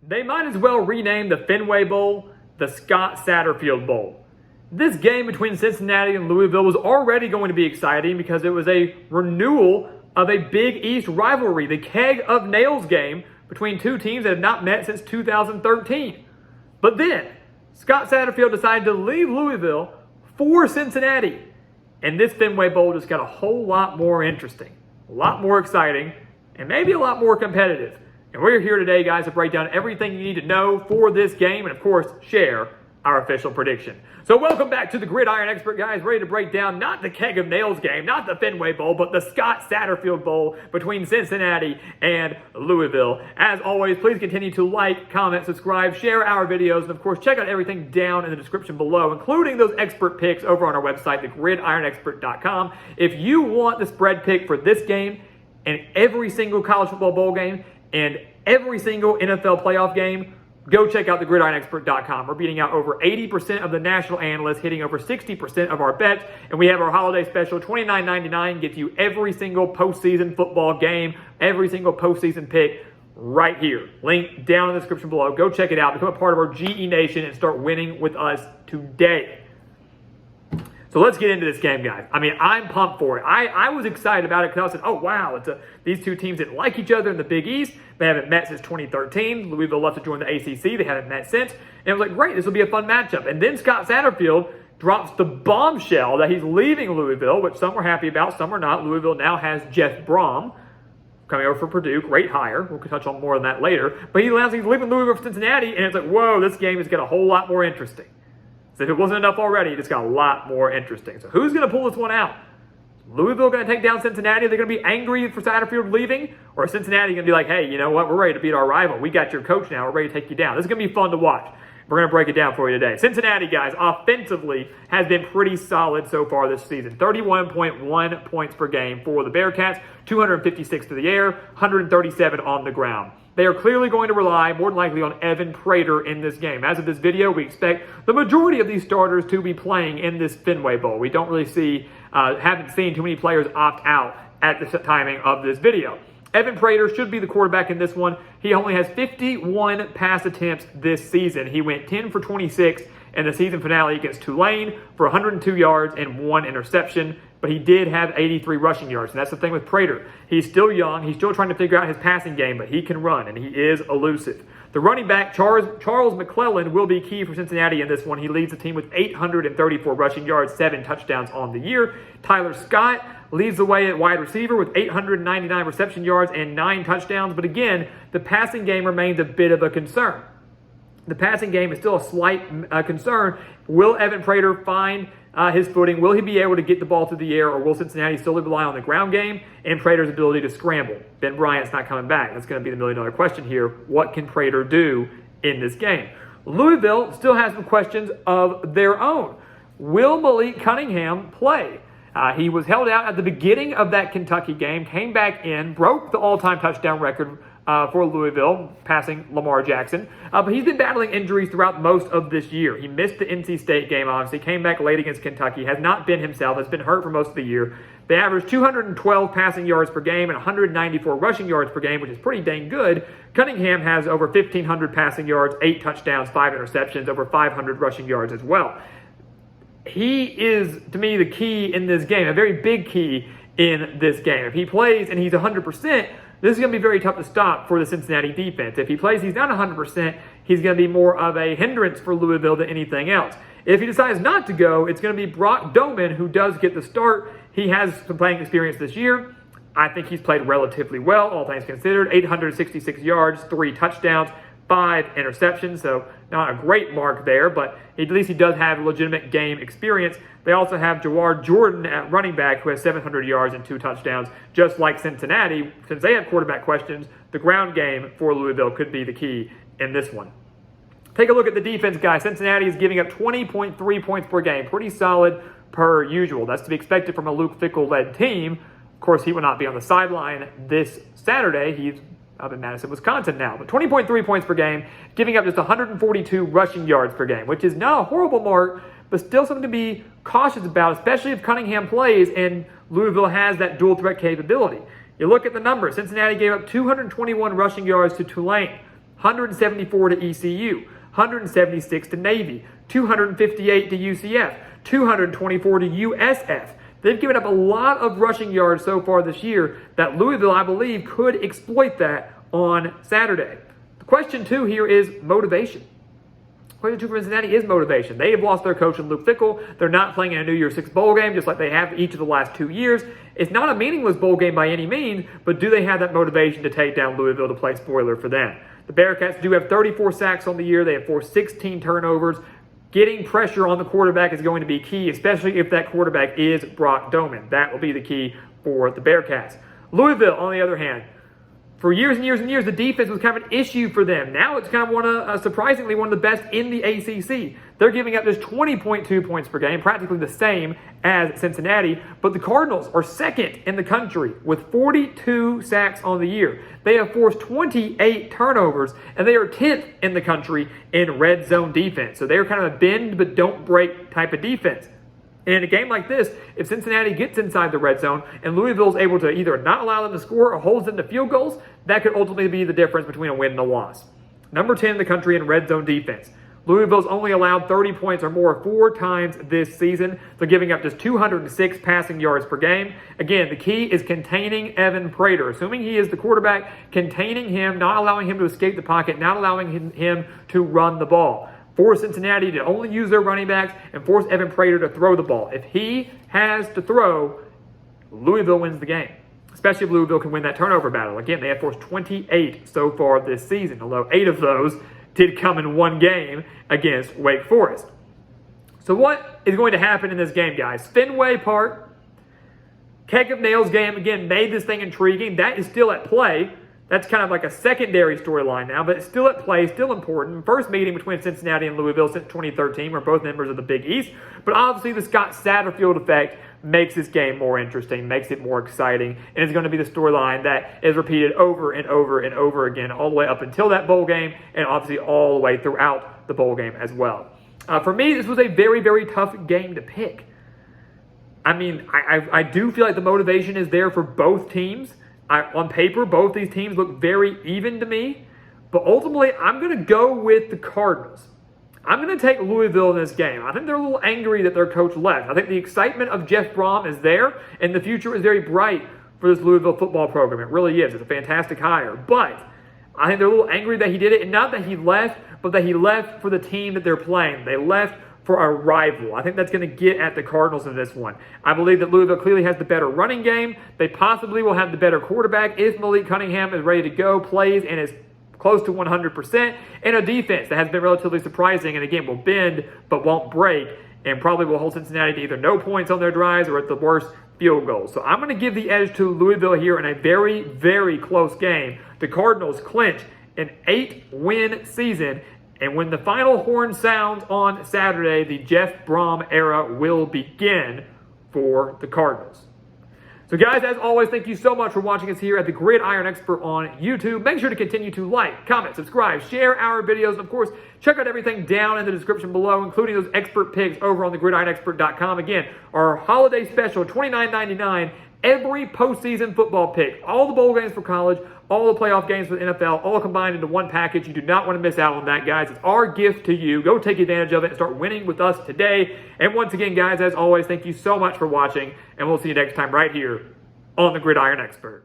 They might as well rename the Fenway Bowl the Scott Satterfield Bowl. This game between Cincinnati and Louisville was already going to be exciting because it was a renewal of a Big East rivalry, the Keg of Nails game between two teams that have not met since 2013. But then, Scott Satterfield decided to leave Louisville for Cincinnati. And this Fenway Bowl just got a whole lot more interesting, a lot more exciting, and maybe a lot more competitive. And we're here today, guys, to break down everything you need to know for this game and, of course, share our official prediction. So welcome back to the Gridiron Expert, guys, ready to break down not the Keg of Nails game, not the Fenway Bowl, but the Scott Satterfield Bowl between Cincinnati and Louisville. As always, please continue to like, comment, subscribe, share our videos, and of course, check out everything down in the description below, including those expert picks over on our website, thegridironexpert.com. If you want the spread pick for this game and every single college football bowl game and every single NFL playoff game, go check out thegridironexpert.com. We're beating out over 80% of the national analysts, hitting over 60% of our bets, and we have our holiday special, $29.99, gets you every single postseason football game, every single postseason pick right here. Link down in the description below. Go check it out. Become a part of our GE Nation and start winning with us today. So let's get into this game, guys. I mean, I'm pumped for it. I was excited about it because I said, oh, wow, these two teams didn't like each other in the Big East. They haven't met since 2013. Louisville left to join the ACC. They haven't met since. And I was like, great, this will be a fun matchup. And then Scott Satterfield drops the bombshell that he's leaving Louisville, which some were happy about, some are not. Louisville now has Jeff Brom coming over from Purdue. Great hire. We'll touch on more on that later. But he announced he's leaving Louisville for Cincinnati, and it's like, whoa, this game is getting a whole lot more interesting. So if it wasn't enough already, it just got a lot more interesting. So who's going to pull this one out? Louisville going to take down Cincinnati? They're going to be angry for Satterfield leaving? Or is Cincinnati going to be like, hey, you know what? We're ready to beat our rival. We got your coach now. We're ready to take you down. This is going to be fun to watch. We're going to break it down for you today. Cincinnati, guys, offensively has been pretty solid so far this season. 31.1 points per game for the Bearcats, 256 through the air, 137 on the ground. They are clearly going to rely more than likely on Evan Prater in this game. As of this video, we expect the majority of these starters to be playing in this Fenway Bowl. We don't really haven't seen too many players opt out at the timing of this video. Evan Prater should be the quarterback in this one. He only has 51 pass attempts this season. He went 10 for 26 in the season finale against Tulane for 102 yards and 1 interception. But he did have 83 rushing yards. And that's the thing with Prater. He's still young. He's still trying to figure out his passing game, but he can run, and he is elusive. The running back, Charles McClellan, will be key for Cincinnati in this one. He leads the team with 834 rushing yards, 7 touchdowns on the year. Tyler Scott leads the way at wide receiver with 899 reception yards and 9 touchdowns. But again, the passing game remains a bit of a concern. The passing game is still a slight concern. Will Evan Prater find his footing? Will he be able to get the ball through the air, or will Cincinnati still rely on the ground game and Prater's ability to scramble? Ben Bryant's not coming back. That's going to be the million-dollar question here. What can Prater do in this game? Louisville still has some questions of their own. Will Malik Cunningham play? He was held out at the beginning of that Kentucky game, came back in, broke the all-time touchdown record for Louisville, passing Lamar Jackson. But he's been battling injuries throughout most of this year. He missed the NC State game, obviously, came back late against Kentucky, has not been himself, has been hurt for most of the year. They average 212 passing yards per game and 194 rushing yards per game, which is pretty dang good. Cunningham has over 1,500 passing yards, 8 touchdowns, 5 interceptions, over 500 rushing yards as well. He is, to me, the key in this game, a very big key in this game. If he plays and he's 100%, this is going to be very tough to stop for the Cincinnati defense. If he plays, he's not 100%, he's going to be more of a hindrance for Louisville than anything else. If he decides not to go, it's going to be Brock Doman who does get the start. He has some playing experience this year. I think he's played relatively well, all things considered. 866 yards, 3 touchdowns, 5 interceptions, so not a great mark there, but at least he does have legitimate game experience. They also have Jawar Jordan at running back, who has 700 yards and 2 touchdowns, just like Cincinnati. Since they have quarterback questions, the ground game for Louisville could be the key in this one. Take a look at the defense, guys. Cincinnati is giving up 20.3 points per game. Pretty solid per usual. That's to be expected from a Luke Fickell-led team. Of course, he will not be on the sideline this Saturday. He's up in Madison, Wisconsin now. But 20.3 points per game, giving up just 142 rushing yards per game, which is not a horrible mark, but still something to be cautious about, especially if Cunningham plays and Louisville has that dual threat capability. You look at the numbers. Cincinnati gave up 221 rushing yards to Tulane. 174 to ECU, 176 to Navy, 258 to UCF, 224 to USF. They've given up a lot of rushing yards so far this year that Louisville, I believe, could exploit that on Saturday. The question, too, here is motivation. Question 2 for Cincinnati is motivation. They have lost their coach in Luke Fickell. They're not playing in a New Year's Six bowl game just like they have each of the last 2 years. It's not a meaningless bowl game by any means, but do they have that motivation to take down Louisville to play spoiler for them? The Bearcats do have 34 sacks on the year. They have forced 16 turnovers. Getting pressure on the quarterback is going to be key, especially if that quarterback is Brock Doman. That will be the key for the Bearcats. Louisville, on the other hand, for years and years and years, the defense was kind of an issue for them. Now it's kind of surprisingly one of the best in the ACC. They're giving up just 20.2 points per game, practically the same as Cincinnati. But the Cardinals are second in the country with 42 sacks on the year. They have forced 28 turnovers, and they are 10th in the country in red zone defense. So they're kind of a bend but don't break type of defense. And in a game like this, if Cincinnati gets inside the red zone and Louisville is able to either not allow them to score or holds them to field goals, that could ultimately be the difference between a win and a loss. Number 10 in the country in red zone defense. Louisville's only allowed 30 points or more 4 times this season. They're giving up just 206 passing yards per game. Again, the key is containing Evan Prater. Assuming he is the quarterback, containing him, not allowing him to escape the pocket, not allowing him to run the ball. Force Cincinnati to only use their running backs and force Evan Prater to throw the ball. If he has to throw, Louisville wins the game, especially if Louisville can win that turnover battle. Again, they have forced 28 so far this season, although 8 of those did come in one game against Wake Forest. So what is going to happen in this game, guys? Fenway Park, Keg of Nails game, again, made this thing intriguing. That is still at play. That's kind of like a secondary storyline now, but it's still at play, still important. First meeting between Cincinnati and Louisville since 2013. We're both members of the Big East. But obviously the Scott Satterfield effect makes this game more interesting, makes it more exciting, and it's going to be the storyline that is repeated over and over and over again all the way up until that bowl game and obviously all the way throughout the bowl game as well. For me, this was a very, very tough game to pick. I mean, I do feel like the motivation is there for both teams. On paper, both these teams look very even to me, but ultimately, I'm going to go with the Cardinals. I'm going to take Louisville in this game. I think they're a little angry that their coach left. I think the excitement of Jeff Brom is there, and the future is very bright for this Louisville football program. It really is. It's a fantastic hire, but I think they're a little angry that he did it, and not that he left, but that he left for the team that they're playing. They left for a rival. I think that's going to get at the Cardinals in this one. I believe that Louisville clearly has the better running game. They possibly will have the better quarterback if Malik Cunningham is ready to go, plays, and is close to 100%, and a defense that has been relatively surprising and, again, will bend but won't break and probably will hold Cincinnati to either no points on their drives or at the worst, field goals. So I'm going to give the edge to Louisville here in a very, very close game. The Cardinals clinch an 8-win season. And when the final horn sounds on Saturday, the Jeff Brom era will begin for the Cardinals. So guys, as always, thank you so much for watching us here at the Gridiron Expert on YouTube. Make sure to continue to like, comment, subscribe, share our videos, and of course, check out everything down in the description below, including those expert picks over on thegridironexpert.com. Again, our holiday special, $29.99, every postseason football pick, all the bowl games for college, all the playoff games for the NFL, all combined into one package. You do not want to miss out on that, guys. It's our gift to you. Go take advantage of it and start winning with us today. And once again, guys, as always, thank you so much for watching, and we'll see you next time right here on the Gridiron Expert.